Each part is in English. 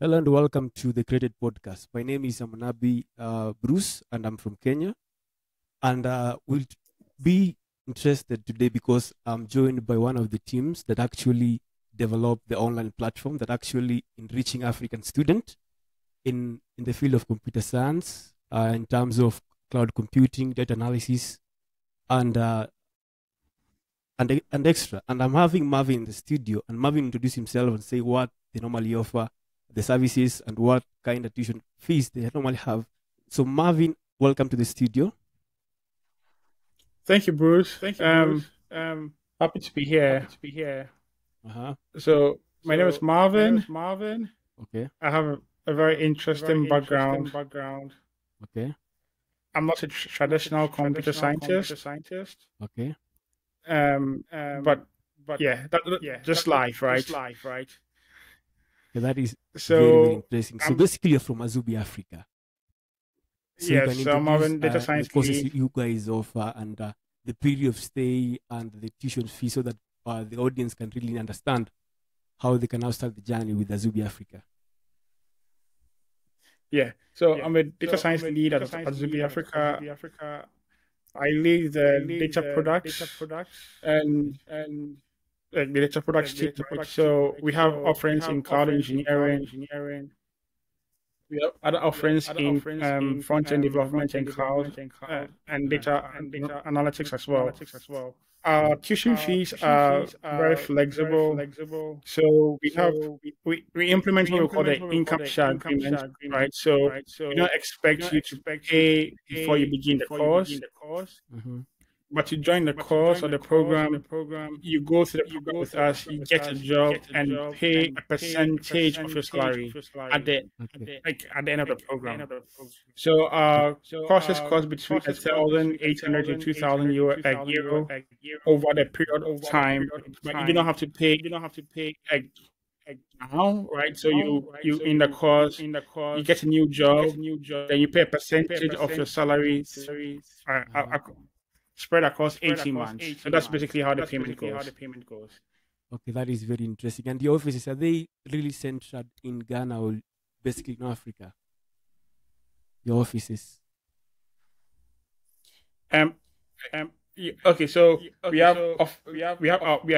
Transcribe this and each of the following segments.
Hello and welcome to the Created Podcast. My name is Amanabi Bruce and I'm from Kenya. And we'll be interested today because I'm joined by one of the teams that actually developed the online platform that actually enriching African students in the field of computer science, in terms of cloud computing, data analysis, and and extra. And I'm having Marvin in the studio, and Marvin introduce himself and say what they normally offer, the services, and what kind of tuition fees they normally have. So Marvin, welcome to the studio. Thank you, Bruce. Happy to be here. Uh-huh. So my name is Marvin. Okay. I have a very interesting background. Okay. I'm not a traditional computer scientist. Okay. But yeah, just life, right? Yeah, that is very, very So interesting. So I'm basically, you're from Azubi Africa. So you can yes, I'm introduce Marvin, data the science courses lead. you guys offer and the period of stay and the tuition fee so that the audience can really understand how they can now start the journey with Azubi Africa. Yeah. So I'm a data science lead at Azubi Africa. I lead the data products and the data products team, right? So we have offerings in cloud engineering. We have other offerings in front-end development and cloud and data analytics as well. Our tuition fees are very flexible. So we implement what we call the income share agreement, right? So we don't expect you to pay before you begin the course, Mm-hmm. but you join the course or the program, you go through the program with us, you get a job and pay a percentage of your salary at the Okay. at the end of the program. So our courses cost between 1,800 to 2,000 euro over the period of time, but you do not have to pay like now, right? So you in the course, you get a new job, then you pay a percentage of your salary Uh-huh. spread across 18 months. So that's basically how the payment goes. Okay, that is very interesting. And the offices, are they really centered in Ghana or basically in Africa? Your offices. Um, okay, so we are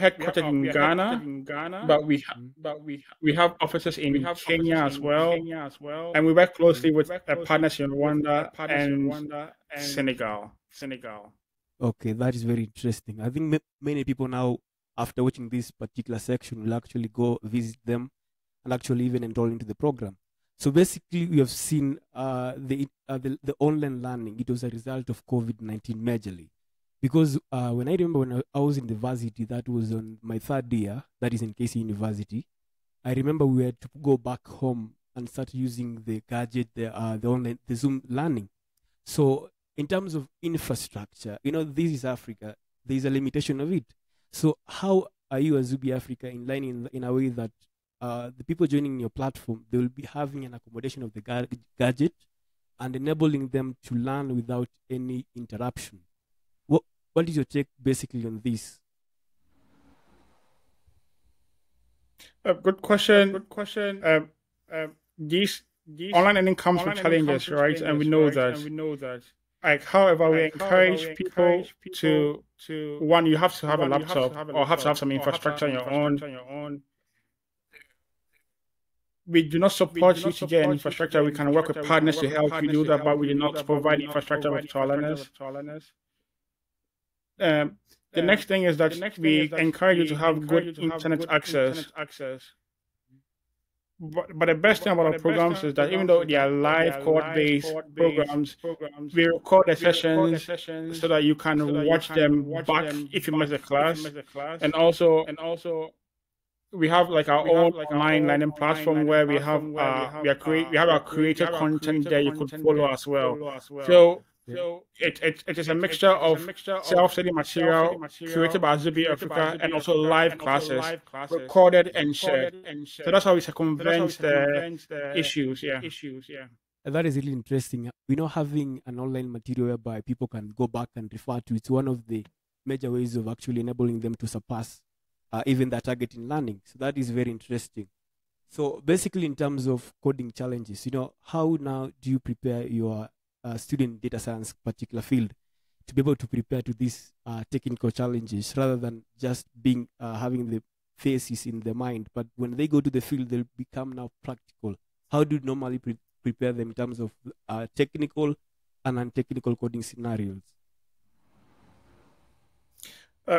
headquartered in Ghana, but Mhm. we have offices in Kenya as well, and we work closely with partners in Rwanda and Senegal. Okay, that is very interesting. I think many people now, after watching this particular section, will actually go visit them and actually even enroll into the program. So basically, we have seen the online learning. It was a result of COVID-19 majorly, because when I remember when I was in the university, that was on my third year. That is in KC University. I remember we had to go back home and start using the gadget, the online, the Zoom learning. So in terms of infrastructure, this is Africa. There is a limitation of it. So how are you as Zubi Africa in line in a way that the people joining your platform, they will be having an accommodation of the gadget and enabling them to learn without any interruption? What what is your take basically on this? Good question. These online learning comes with challenges, right? And we know that. Like, however, we encourage people to one, you have to have a laptop or have to have some infrastructure on your own. We do not support you to get an infrastructure. We can work with partners to help you do that, but we do not provide infrastructure to our learners. Um, the next thing is that we encourage you to have good internet access. But the best thing about our programs is that even though they are live cohort-based programs, we record the sessions so that you can watch them back if you miss a class. And also, we have like our own online learning platform where we have our creator content there you could follow as well. So Okay. it is a mixture of self-study material created by Azubi Africa and also live classes recorded and shared. So that's how we circumvent the issues. Yeah. And that is really interesting. Having an online material whereby people can go back and refer to, it's one of the major ways of actually enabling them to surpass even their target in learning. So that is very interesting. So basically, in terms of coding challenges, how now do you prepare your student data science particular field to be able to prepare to these technical challenges rather than just being having the thesis in their mind, but when they go to the field, they'll become now practical. How do you normally prepare them in terms of technical and non-technical coding scenarios?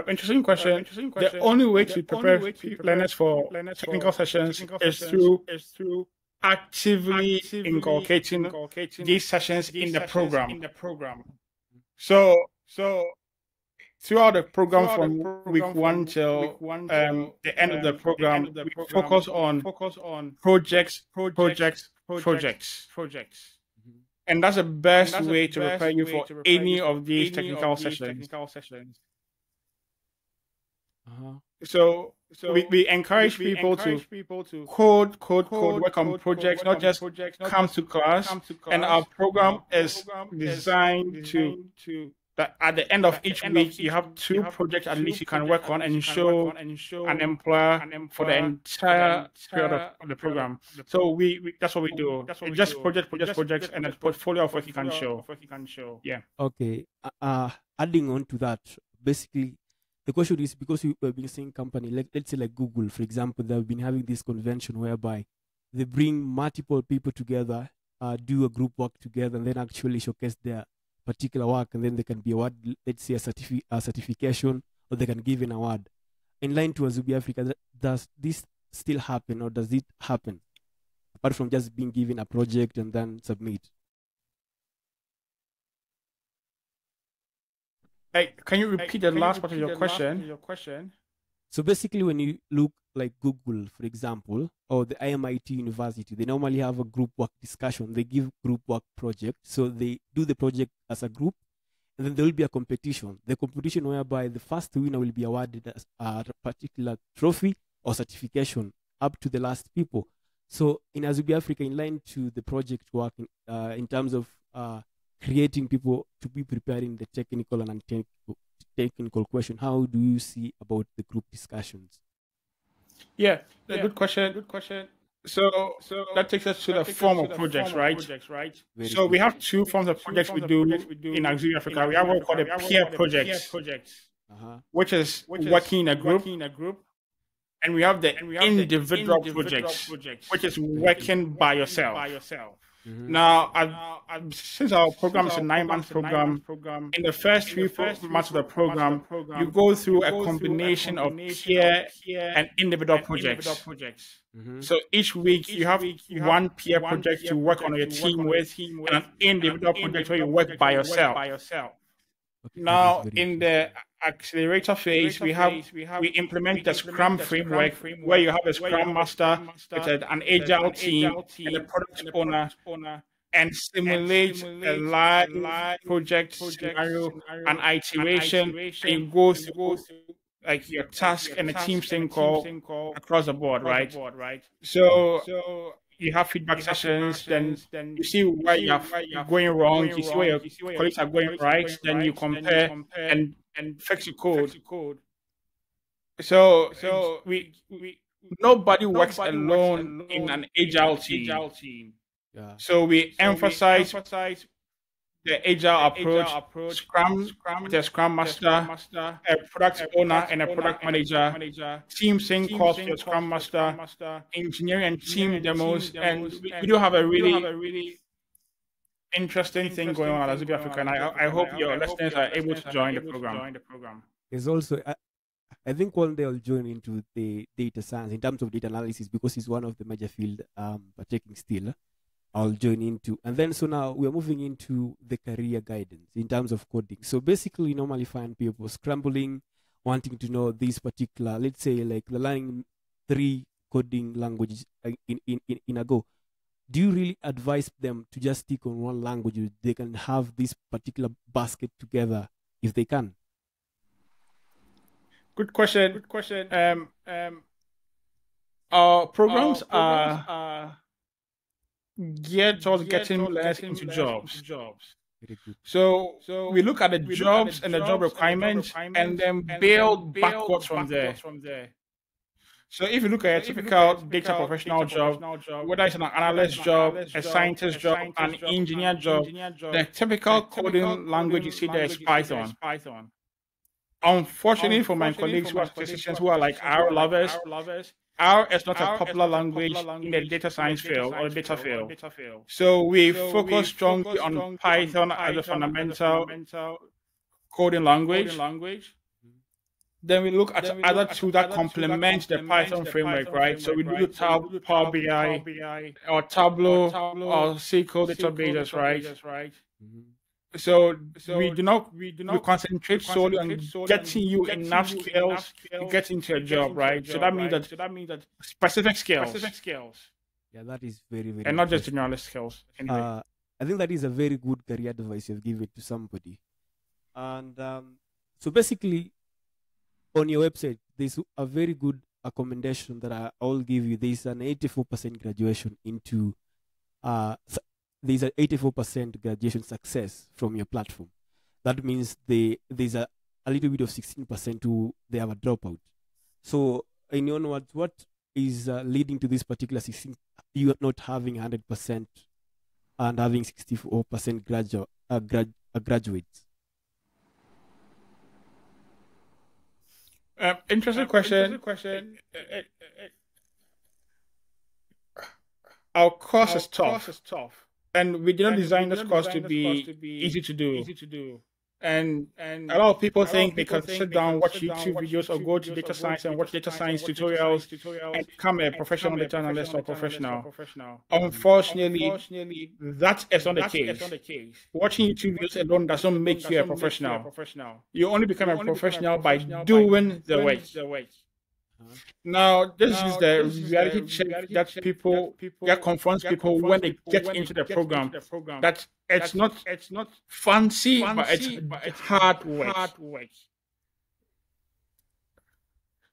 Interesting question. The only way to prepare learners for technical sessions is through actively inculcating these sessions in the program. So throughout the program from week 1 till the end of the program, we focus on projects. And that's the best way to prepare you for any of these technical sessions. So we encourage people to code, work on projects, not just come to class. And our program is designed to that at the end of each week, you have 2 projects at least you can work on and show an employer for the entire period of the program. So we that's what we do. It's just projects, and a portfolio of what you can show. Yeah. Okay. Adding on to that, basically, the question is, because we've been seeing company, let's say like Google, for example, they've been having this convention whereby they bring multiple people together, do a group work together, and then actually showcase their particular work, and then they can be awarded, let's say, a certification, or they can give an award. In line to Azubi Africa, does this still happen, or does it happen, apart from just being given a project and then submit? Hey, can you repeat the last part of your question? So basically, when you look like Google, for example, or the IMIT University, they normally have a group work discussion. They give group work project. So they do the project as a group, and then there will be a competition. The competition whereby the first winner will be awarded as a particular trophy or certification up to the last people. So in Azubi Africa, in line to the project work in terms of creating people to be prepared in the technical and technical question, how do you see about the group discussions? Yeah, good question. So that takes us to the form of projects, right? So we have 2 forms of projects we do in Azubi Africa. We have what we call the peer projects, which is working in a group, and we have the individual projects, which is working by yourself. Now, since our program is a 9-month program, in the first 3 months of the program, you go through a combination of peer and individual projects. So each week, you have 1 peer project to work on your team with, and an individual project where you work by yourself. Okay, now, in the accelerator phase, we implement the Scrum framework, where you have a Scrum Master with an agile team and a product owner, and simulate a live project scenario and iteration, and you go through like your task and a team sync call across the board, right? So you have feedback sessions, then you see where you're going wrong, you see where your colleagues are going right, then you compare and fix your code. So we nobody works alone in an agile team. Yeah. So we emphasize the agile approach, Scrum with a Scrum Master, a product owner, and a product manager, team sync calls for your Scrum Master, engineering and team demos, and we do have a really interesting thing going on at Azubi Africa, and I hope your listeners are able to join the program. There's also, I think one day I'll join into the data science in terms of data analysis, because it's one of the major field taking still. I'll join into, and then so now we're moving into the career guidance in terms of coding. So basically, you normally find people scrambling, wanting to know these particular, let's say like the learning 3 coding languages in a go. Do you really advise them to just stick on one language? They can have this particular basket together if they can. Good question. Our programs are geared towards getting learners into jobs. So we look at the jobs and the job requirements, and then build backwards from there. So if you look at a typical data professional job, whether it's an analyst job, a scientist job, an engineer job, the typical coding language you see there is Python. Unfortunately for my colleagues who are statisticians who are like R lovers, R is not a popular language in the data science field or data field. So we focus strongly on Python as a fundamental coding language. Then we look at other tools that complement the Python framework, right? So we do Power BI or Tableau or SQL databases, right? So we concentrate solely on getting you enough skills to get into a job, right? So that means that specific skills. Yeah, that is very, very and not just generalist skills. Anyway. I think that is a very good career advice you've given to somebody. And so basically, on your website, there's a very good accommodation that I'll give you. There's an 84% graduation into, there's an 84% graduation success from your platform. That means there's a little bit of 16% who they have a dropout. So in your own words, what is leading to this particular 16? You are not having 100% and having 64% graduates. Interesting question. Our course is tough. And we did not design this course to be easy to do. And a lot of people think they can sit down, watch YouTube videos, or go to data science and watch data science tutorials and become a professional data analyst or professional. Unfortunately, that is not the case. Watching YouTube videos alone does not make you a professional. You only become a professional by doing the work. Now, this is the reality check that confronts people when they get into the program. That it's not fancy, but it's hard work.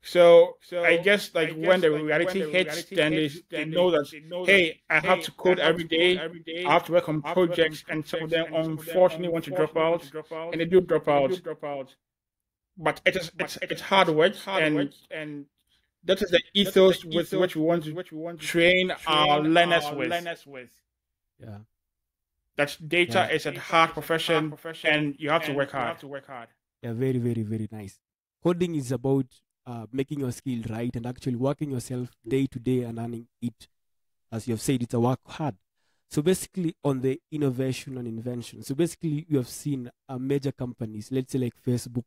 So I guess when the reality hits, then they know that, hey, I have to code every day. I have to work on projects, and some of them unfortunately want to drop out, and they do drop out. But it's hard work, and that is the ethos with which we want to train our learners with. Yeah. That data is a hard profession, and you have to work hard. Yeah, very, very, very nice. Coding is about making your skill right and actually working yourself day to day and earning it. As you have said, it's a work hard. So basically on the innovation and invention. So basically you have seen major companies, let's say like Facebook,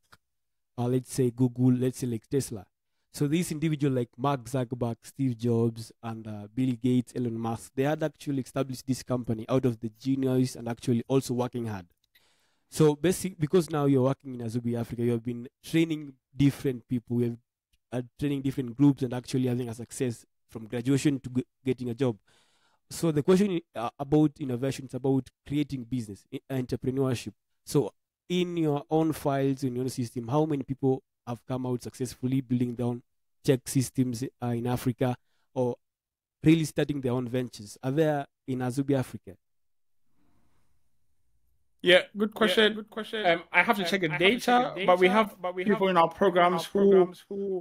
let's say Google, let's say like Tesla. So these individuals like Mark Zuckerberg, Steve Jobs, and Bill Gates, Elon Musk, they had actually established this company out of the genius and actually also working hard. So basically, because now you're working in Azubi Africa, you have been training different people, you have training different groups and actually having a success from graduation to getting a job. So the question about innovation is about creating business, entrepreneurship. So in your own files, in your own system, how many people have come out successfully building their own tech systems in Africa or really starting their own ventures? Are there in Azubi Africa? Yeah, good question. I have to check the data, but we have people in our programs who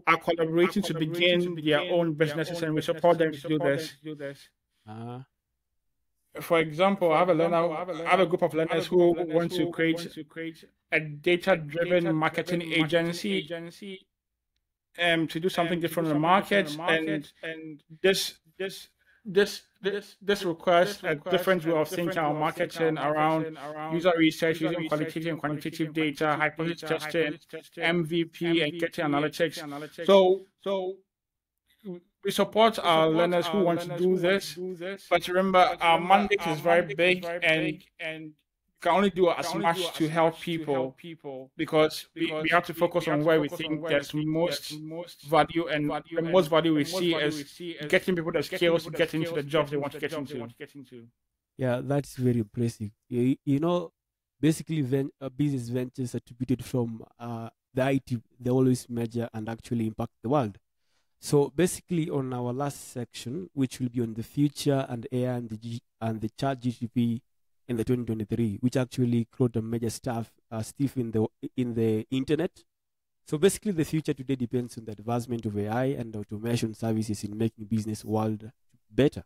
are collaborating to begin their own businesses, and we support them to do this. For example, I have a group of learners who want to create a data-driven marketing agency to do something different in the market, and this requires a different way of thinking our marketing around user research, using qualitative and quantitative data, hypothesis testing, MVP, and getting analytics. So we support our learners who want to do this, but remember, our mandate is very big, and we can only do as much to help people because we have to focus on where we think there's most value, and the most value we see is getting people the skills to get into the jobs they want to get into. Yeah, that's very impressive. You know, basically business ventures attributed from the IT, they always measure and actually impact the world. So basically on our last section, which will be on the future and AI and the chat GTP in the 2023, which actually created a major stuff in the internet. So basically, the future today depends on the advancement of AI and automation services in making business world better.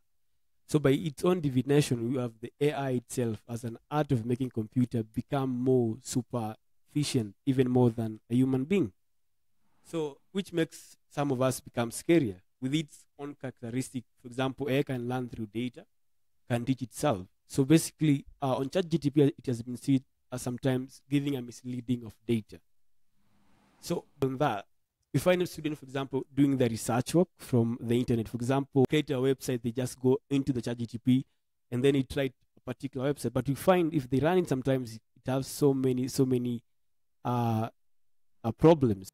So by its own definition, we have the AI itself as an art of making computer become more super efficient, even more than a human being. So which makes some of us become scarier with its own characteristic. For example, AI can learn through data, can teach itself. So basically, on ChatGPT, it has been seen as sometimes giving a misleading of data. So on that, we find a student, for example, doing the research work from the internet. For example, create a website, they just go into the ChatGPT and then it try a particular website. But we find if they run it, sometimes it has so many problems.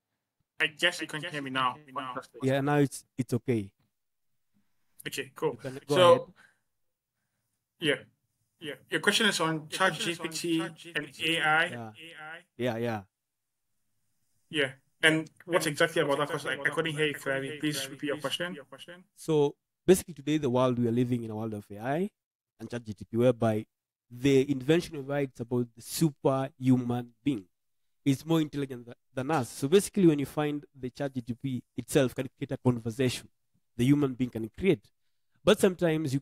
I guess you can hear me now. Yeah, now it's okay. Okay, cool. You can go ahead. Yeah. Your question is on ChatGPT and AI. Yeah. And what's exactly about that? Because I couldn't hear you clearly. Please repeat your question. So basically, today we are living in a world of AI and ChatGPT, whereby the invention of AI is about the superhuman being. It's more intelligent than us. So basically, when you find the ChatGPT itself can create a conversation, the human being can create. But sometimes you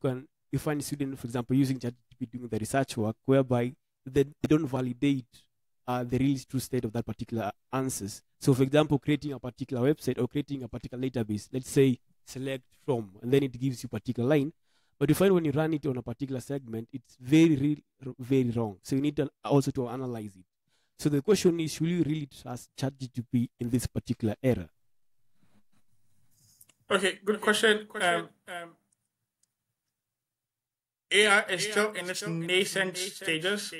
find a student, for example, using ChatGPT doing the research work, whereby they don't validate the real true state of that particular answers. So, for example, creating a particular website or creating a particular database, let's say select from, and then it gives you a particular line. But you find when you run it on a particular segment, it's very wrong. So you need to also to analyze it. So the question is, should you really trust ChatGPT in this particular era? Okay, good question. AI is still in its nascent stages.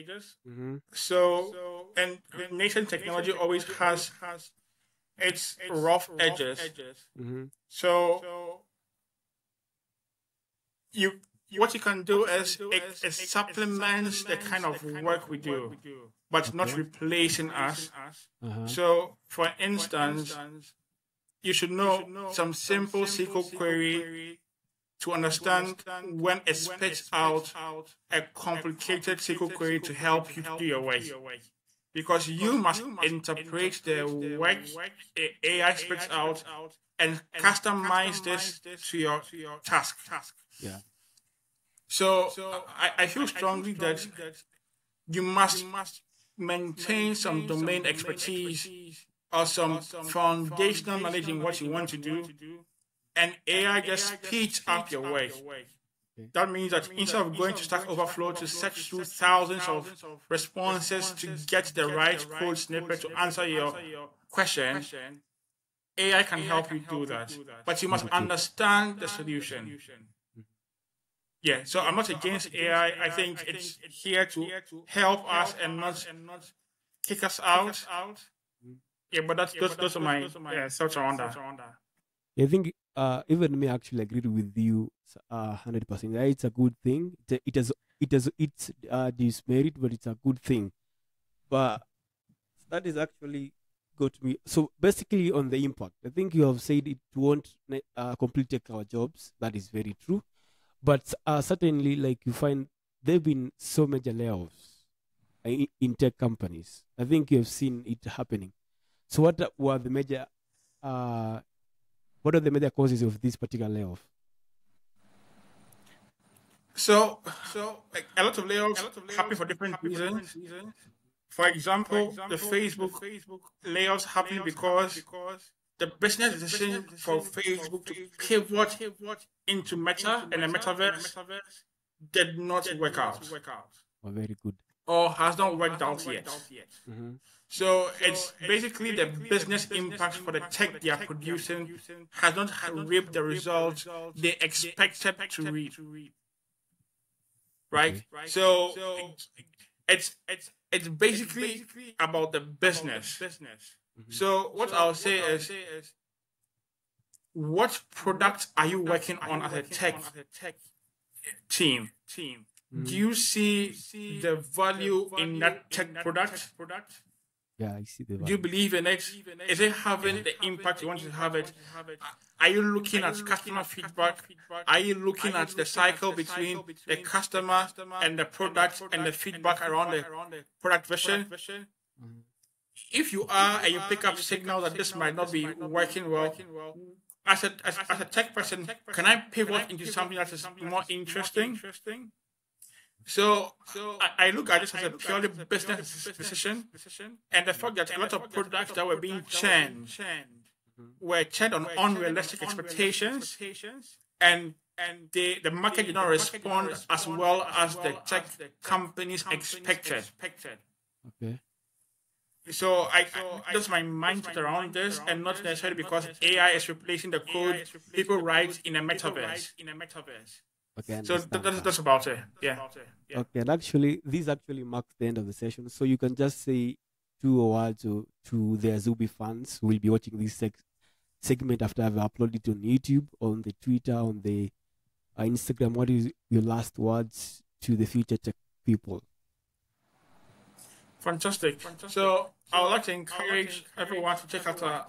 Mm-hmm. So, and nascent technology always has its rough edges. Mm-hmm. So, what you can do is it supplements the kind of work we do, but not replacing us. So, for instance, you should know some simple SQL query to understand when it spits out a complicated SQL query to help you do your work. Because you must interpret the work AI spits out and customize this to your task. Yeah. So I feel strongly that you must maintain some domain expertise or some foundational knowledge in what you want to do, and AI just speeds up your work. That means that instead of going to Stack Overflow to search through thousands of responses to get the right code snippet to answer your question, AI can help you do that. But you must understand the solution. Yeah, so I'm not against AI. I think it's here to help us and not kick us out. Yeah, but those are my thoughts around that. I think even me actually agreed with you 100%. Yeah, it's a good thing. It has its dismerit, but it's a good thing. But that is actually got me. So basically, on the impact, I think you have said it won't completely take our jobs. That is very true. But certainly, like you find, there've been so major layoffs in tech companies. I think you have seen it happening. So what are the major causes of this particular layoff? So like a lot of layoffs happen for different reasons. For example, the Facebook layoffs happen because the business decision for Facebook to pivot into Meta and the metaverse did not work out. Oh, very good. Or has not worked out yet. Mm-hmm. So it's basically the business impact for the tech they are producing has not reaped the results they expected to reap. Right? Okay. So it's basically about the business. Mm-hmm. So what I'll say is, what product are you working on as a tech team? Mm-hmm. Do you see the value in that tech product? Yeah, I see the value. Do you believe in it? Is it having the impact you want to have it? Are you looking at customer feedback? Are you looking at the cycle between the customer and the product and the feedback around the product vision? Mm-hmm. if you are and you pick up signal that this might not be working well, as a tech person, can I pivot into something that is more interesting? So I look at this as a purely business decision, and the fact that a lot of products that were being churned were churned on unrealistic expectations, and the market did not respond as well as the tech companies expected. Okay. So I that's my mindset around this, and not necessarily because AI is replacing the code people write in a metaverse. Okay, I So understand that's about it. Yeah. Okay, and actually, this actually marks the end of the session. So you can just say two words to the Azubi fans who will be watching this segment after I've uploaded it on YouTube, on the Twitter, on the Instagram. What is your last words to the future tech people? Fantastic. So I would like to encourage everyone to check out our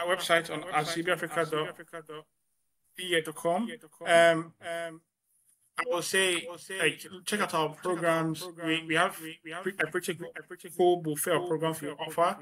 website on azubiafrica.com. I will say, like, check out our programs. We have a pretty cool buffet of programs we offer.